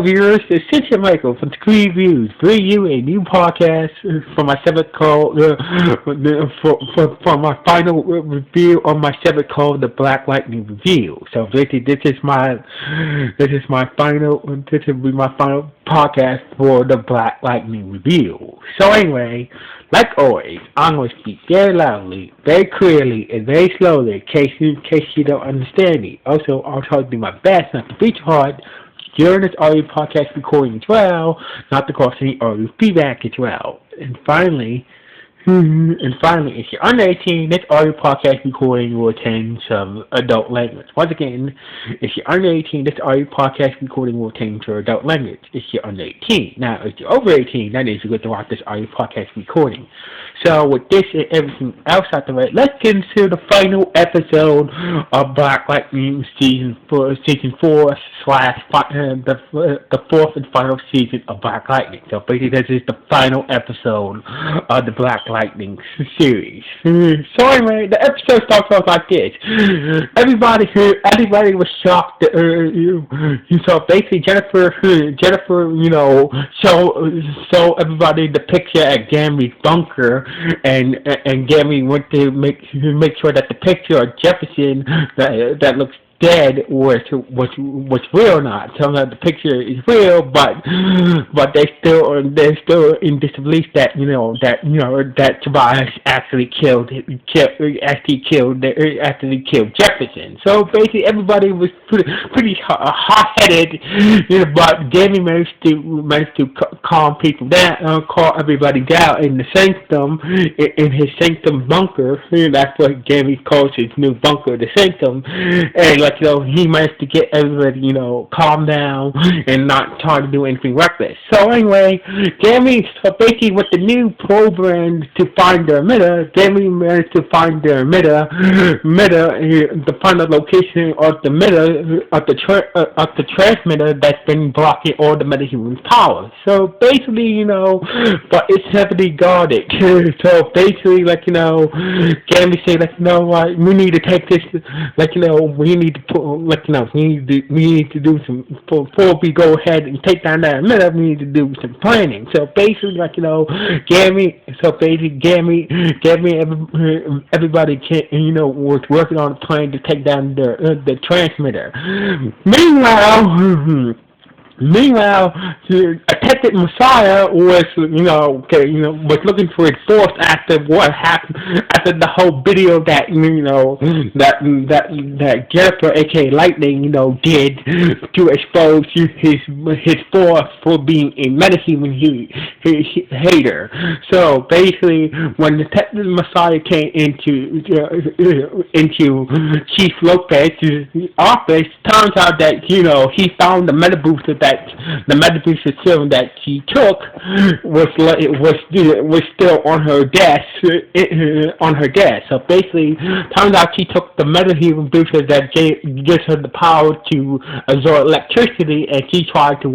Hello, viewers. It's Cynthia Michael from Screen Views, bringing you a new podcast for my seventh call for my final review on my seventh call, the Black Lightning review. So basically, this will be my final podcast for the Black Lightning review. So anyway, like always, I'm going to speak very loudly, very clearly, and very slowly in case you don't understand me. Also, I'll try to do my best not to be too hard during this audio podcast recording as well, not to cause any audio feedback as well. And finally, if you're under 18, this audio podcast recording will contain some adult language. Once again, if you're under 18, this audio podcast recording will contain some adult language. If you're under 18. Now, if you're over 18, that is, you get to watch this audio podcast recording. So, with this and everything else out the way, let's get into the final episode of Black Lightning season 4 slash the fourth and final season of Black Lightning. So, basically, this is the final episode of the Black Lightning series. So anyway, the episode starts off like this. Everybody was shocked. So basically, Jennifer, show everybody the picture at Gammy's bunker, and Gammy went to make sure that the picture of Jefferson that looks dead was real or not. Telling that the picture is real, but they're still in disbelief that Tobias actually killed Jefferson. So basically, everybody was pretty hot-headed, but Gammy managed to calm people down, calm everybody down in the sanctum, in his sanctum bunker. That's what Gammy calls his new bunker, the sanctum, and he managed to get everybody, calm down and not try to do anything reckless. So anyway, basically with the new program to find their emitter, Gammy managed to find their emitter, to find the location of the emitter, of the transmitter that's been blocking all the metahuman power. So basically, but it's heavily guarded. So basically, Gammy said, we need to take this, we need to we need to do some, before we go ahead and take down that emitter, we need to do some planning. So basically, everybody was working on a plan to take down the transmitter. Meanwhile, Detective Messiah was looking for his force after what happened, after the whole video that Jennifer, aka Lightning, did to expose his force for being a metahuman hater. So basically, when Detective Messiah came into Chief Lopez's office, turns out that he found the meta booster serum that she took was still on her desk. So basically, turns out she took the metahuman booster that gives her the power to absorb electricity, and he tried to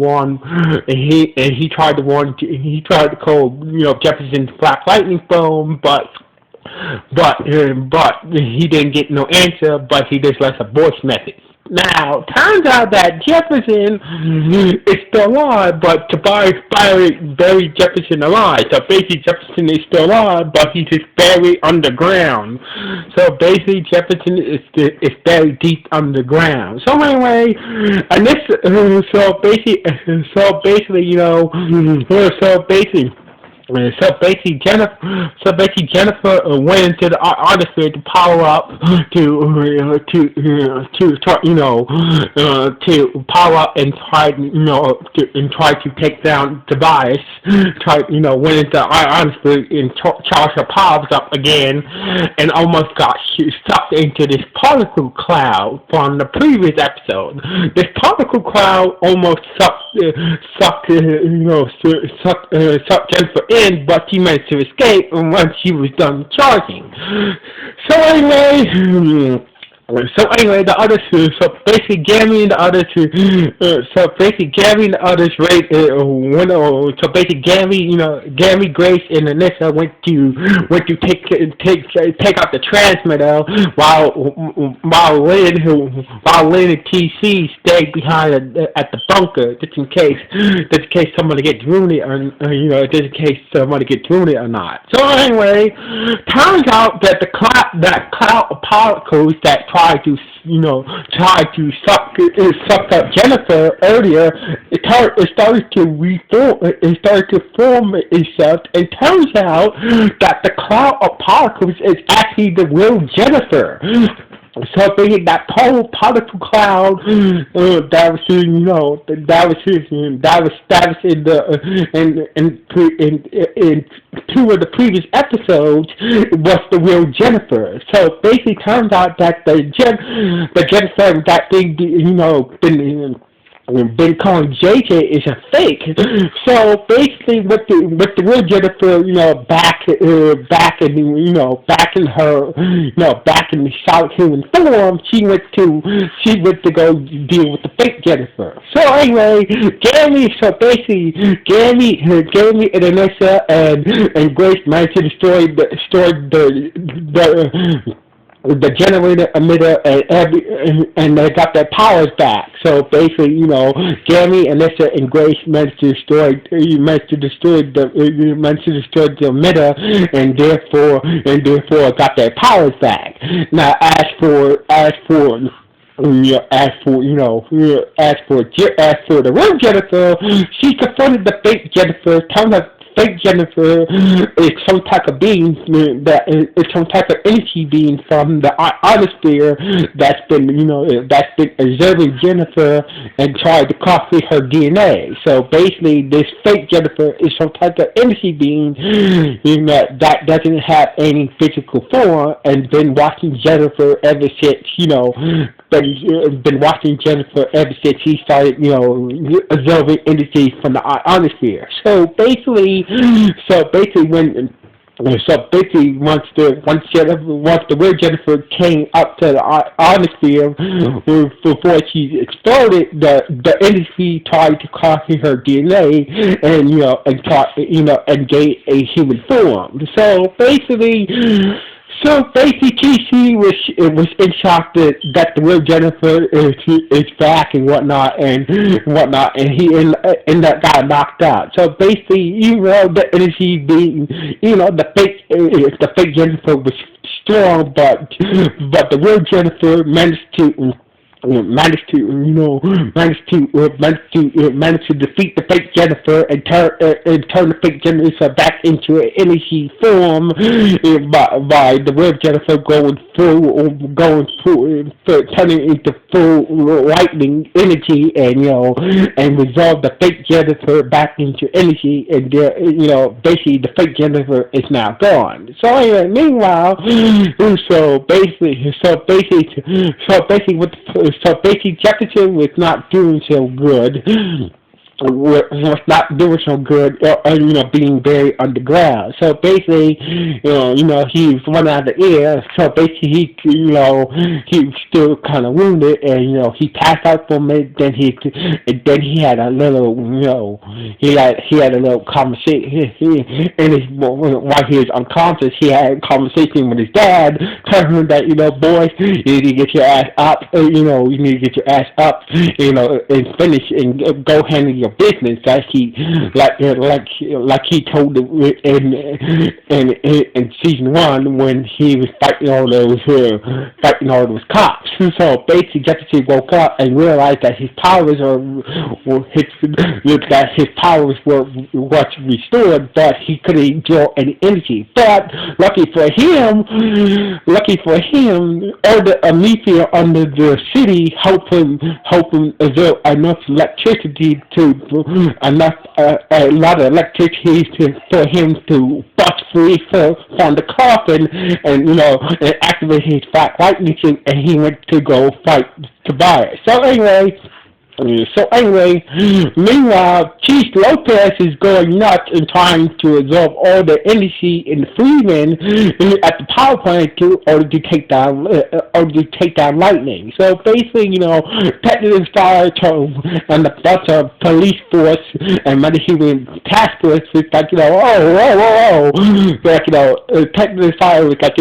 call Jefferson's Black Lightning phone, but he didn't get no answer. But he just left a voice message. Now, turns out that Jefferson is still alive, but Tobias buried Jefferson alive. So basically, Jefferson is still alive, but he's just buried underground. So basically, Jefferson is buried deep underground. So anyway, and this, so basically, Jennifer went into the artistry to power up to power up and try to take down Tobias. Went into artistry and charged her powers up again, and almost got sucked into this particle cloud from the previous episode. This particle cloud almost sucked Jennifer in, but she managed to escape once she was done charging. So anyway, So anyway, the other two. So basically, Gary and the other two. Gary and the others went. So basically, Gary, Gary, Grace, and Anissa went to take out the transmitter while Lynn and TC stayed behind at the bunker just in case somebody gets wounded just in case somebody gets wounded or not. So anyway, turns out that that cloud of particles that tried to suck up Jennifer earlier, it started to reform. It started to form itself. It turns out that the cloud of particles is actually the real Jennifer. So thinking that whole particle cloud that was established in two of the previous episodes was the real Jennifer. So basically, turns out that the Jennifer that been calling JJ is a fake. So basically, with the real Jennifer, back in her, back in the solid human form, she went to go deal with the fake Jennifer. So anyway, Gary and Anissa and Grace managed to destroy the generator, emitter, and they got their powers back. So basically, Gary, Anissa, and Grace managed to destroy the emitter, and therefore got their powers back. Now, as for the real Jennifer, she confronted the fake Jennifer, telling her fake Jennifer is some type of being that is some type of energy being from the ionosphere that's been observing Jennifer and tried to copy her DNA. So basically, this fake Jennifer is some type of energy being that doesn't have any physical form, and been watching Jennifer ever since been watching Jennifer ever since he started, observing energy from the ionosphere. So basically, once the real Jennifer came up to the ionosphere before she exploded, the industry tried to copy her DNA and gave a human form. So basically, TC was in shock that the real Jennifer is back and whatnot, and he ended up got knocked out. So basically, the energy being, the fake Jennifer was strong, but the real Jennifer managed to defeat the fake Jennifer and turn the fake Jennifer back into an energy form by the real Jennifer turning into full lightning energy and resolve the fake Jennifer back into energy, and basically the fake Jennifer is now gone. So anyway, meanwhile, Jefferson was not doing so good. Was not doing so good, being buried underground. So basically, he was running out of the air. So basically, he was still kind of wounded, and he passed out for a minute. Then he had a little, he had a little conversation. And while he was unconscious, he had a conversation with his dad, telling him that boys, you need to get your ass up. You need to get your ass up, and finish and go handle your business, like he told in season 1 when he was fighting all those cops. So basically, Jefferson woke up and realized that his powers were restored, but he couldn't draw any energy. But lucky for him, all the Amicia under the city helped him absorb enough electricity a lot of electricity for him to bust free from the coffin and activate his Black Lightning, and he went to go fight Tobias. So anyway, So anyway, meanwhile, Chief Lopez is going nuts and trying to absorb all the energy in the Freeman at the power plant in order to take down Lightning. So basically, Technical Fire and the bunch of police force and Metahuman task force was like, oh, whoa, whoa, whoa, like, Technical Fire was like,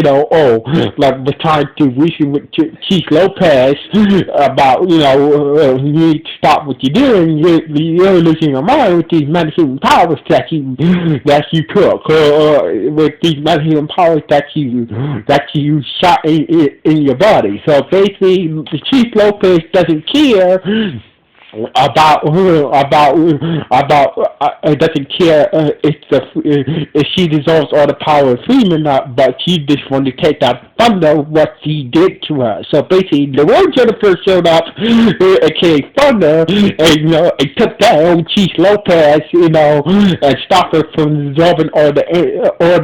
like was trying to reason with Chief Lopez about, you need to stop what you're doing. You're losing your mind with these metahuman powers that you took, with these metahuman powers that you shot in your body. So basically, the Chief Lopez doesn't care doesn't care if she dissolves all the power of Freeman or not, but she just wanted to take out Thunder what she did to her. So basically, the one Jennifer showed up and killed Thunder, and took down Chief Lopez, and stopped her from dissolving all the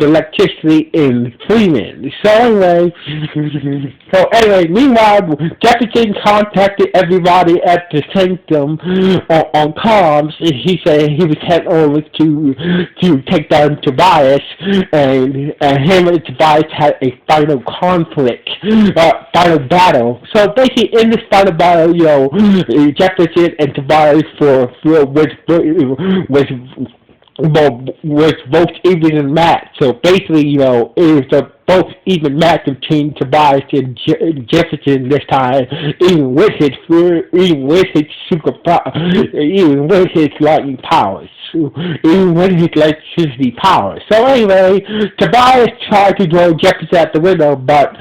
electricity in Freeman. So anyway, meanwhile, Jefferson contacted everybody at the sanctum on comms. He said he was heading over to take down Tobias, and him and Tobias had a final conflict, final battle. So basically, in this final battle, Jefferson and Tobias was both even and match. So basically, it was both even match between Tobias and Jefferson this time, even with his even with his lightning powers, even with his electricity powers. So anyway, Tobias tried to throw Jefferson out the window, but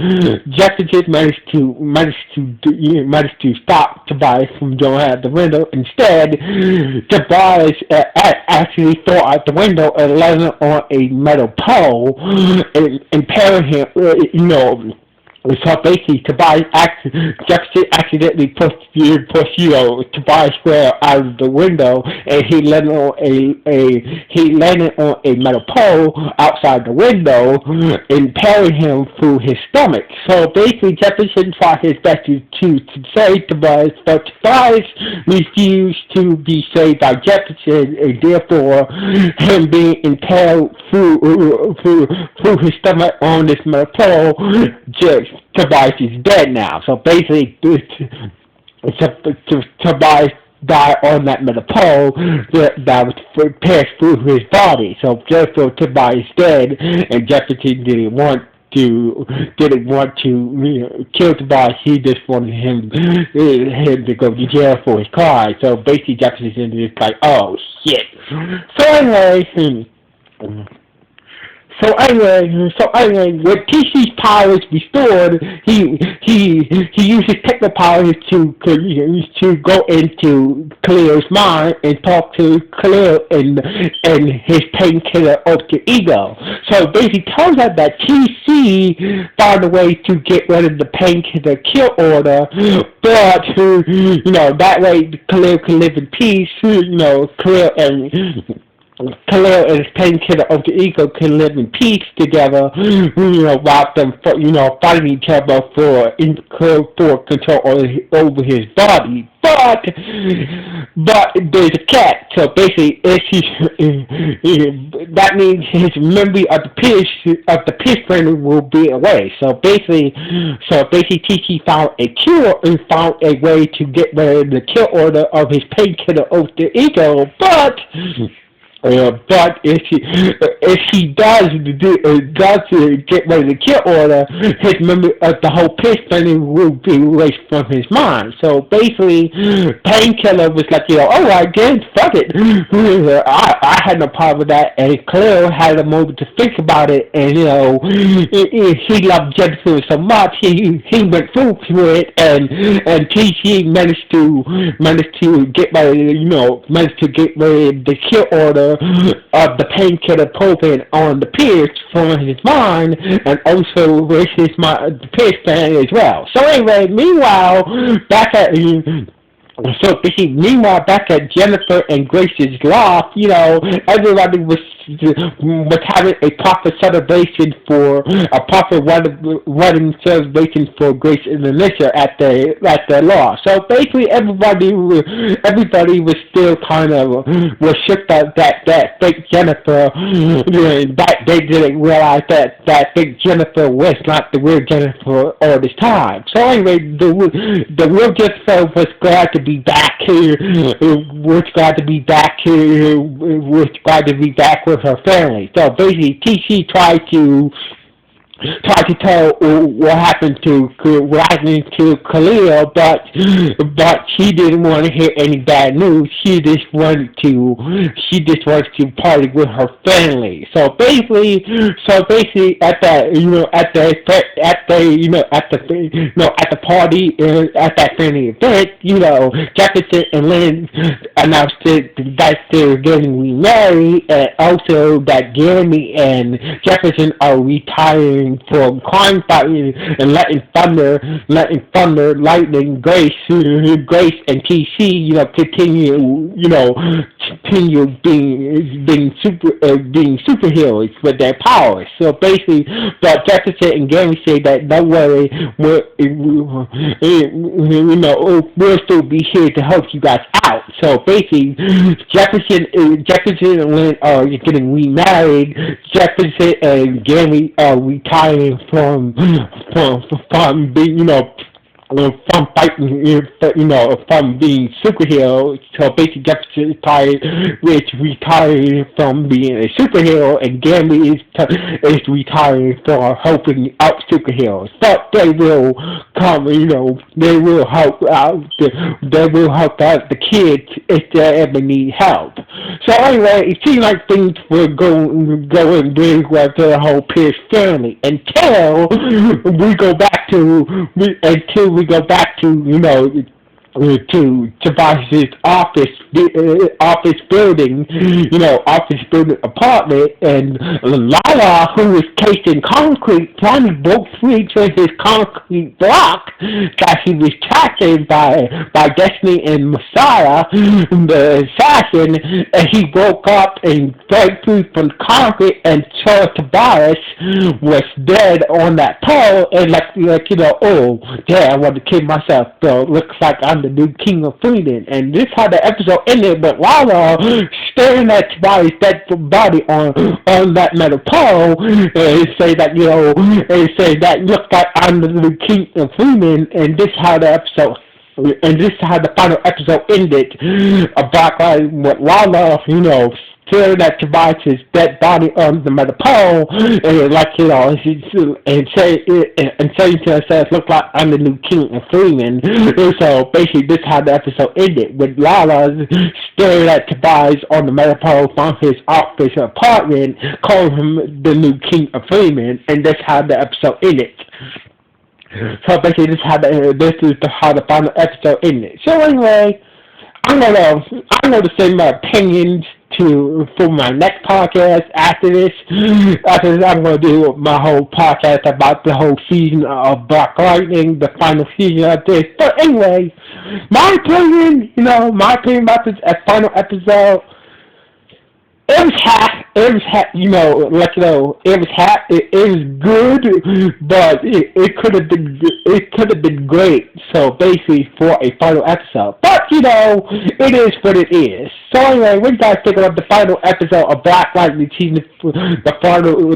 Jefferson managed to stop Tobias from throwing out the window. Instead, Tobias actually threw out the window and landed on a metal pole, impairing him. So basically, Jefferson accidentally pushed Tobias Square out of the window, and he landed on a metal pole outside the window, impairing him through his stomach. So basically, Jefferson tried his best to save Tobias, but Tobias refused to be saved by Jefferson, and therefore him being impaled through his stomach on this metal pole, Tobias is dead now. So basically, Tobias died on that metal pole that was passed through his body. So therefore, Tobias is dead, and Jefferson didn't want to kill Tobias. He just wanted him to go to jail for his crime. So basically, Jefferson is like, oh shit. So anyway, with TC's powers restored, he uses techno powers to go into Cleo's mind and talk to Cleo and his painkiller alter ego. So basically tells us that TC found a way to get rid of the painkiller kill order, but that way Cleo can live in peace. Cleo and his painkiller of the ego can live in peace together, while them, fighting each other for control over his body. But there's a catch. So basically, that means his memory of the pierce brain will be away. So basically, TC found a cure and found a way to get rid of the kill order of his painkiller of the ego, but if he does get rid of the kill order, his memory of the whole pitch planning will be erased from his mind. So basically, Painkiller was like, alright, then fuck it. I had no problem with that, and Cleo had a moment to think about it, and he loved Jennifer so much, he went through to it, and TC managed to get rid of the kill order of the painkiller popping on the pierce from his mind, and also with the pierce plan as well. So anyway, meanwhile, back at So basically, meanwhile, back at Jennifer and Grace's loft, everybody was having a proper celebration wedding celebration for Grace and Alyssa at their loft. So basically, everybody was still kind of was shook that fake Jennifer, that they didn't realize that fake Jennifer was not the real Jennifer all this time. So anyway, the real Jennifer was glad to be back here. Was glad to be back here. Was glad to be back with her family. So basically, TC tried to tell what happened to Khalil, but she didn't want to hear any bad news. She just wanted to party with her family. So basically, at the party at that family event, Jefferson and Lynn announced that they're getting remarried, and also that Jeremy and Jefferson are retiring from crime fighting and letting Thunder, Lightning, Grace, and TC, continue being superheroes with their powers. So basically, but Jefferson and Gary say that no worry, we'll still be here to help you guys out. So basically, Jefferson and Lynn are getting remarried. Jefferson and Gary are retiring from being, from fighting, from being superheroes. So basically, Jefferson is retiring from being a superhero, and Gambit is retiring for helping out superheroes. But they will come, they will help out. They will help out the kids if they ever need help. So anyway, it seemed like things were going really well to the whole Pierce family until we go back to Tobias's office building, apartment, and Lala, who was cased in concrete, finally broke free from his concrete block that he was trapped in by Destiny and Messiah, the assassin, and he woke up and broke free from concrete and saw Tobias was dead on that pole, and oh, yeah, I want to kill myself, though. Looks like I'm the new king of Freedom. And this is how the episode ended, but Lala staring at Tobias' dead body on that metal pole, and say that, looks like I'm the new king of Freedom, and this is how the final episode ended. About with Lala, staring at Tobias' dead body on the metal pole, and saying to herself, "Look like I'm the new king of Freeman." And so basically, this is how the episode ended, with Lala staring at Tobias on the metal pole from his office apartment, calling him the new king of Freeman, and that's how the episode ended. So basically, this is how the final episode ended. So anyway, I'm gonna say my opinions for my next podcast. After this, I'm gonna do my whole podcast about the whole season of Black Lightning, the final season of this. But anyway, my opinion about this final episode. It was good, but it could have been great. So basically, for a final episode, but it is what it is. So anyway, what do you guys think about the final episode of Black Lightning season? The final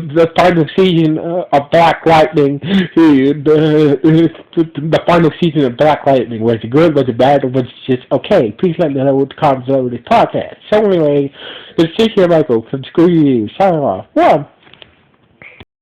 season of Black Lightning. The final season of Black Lightning, was it good? Was it bad? Or was it just okay? Please let me know what the comments over this podcast. So anyway, this is Michael from Screw You. Signing off. 1,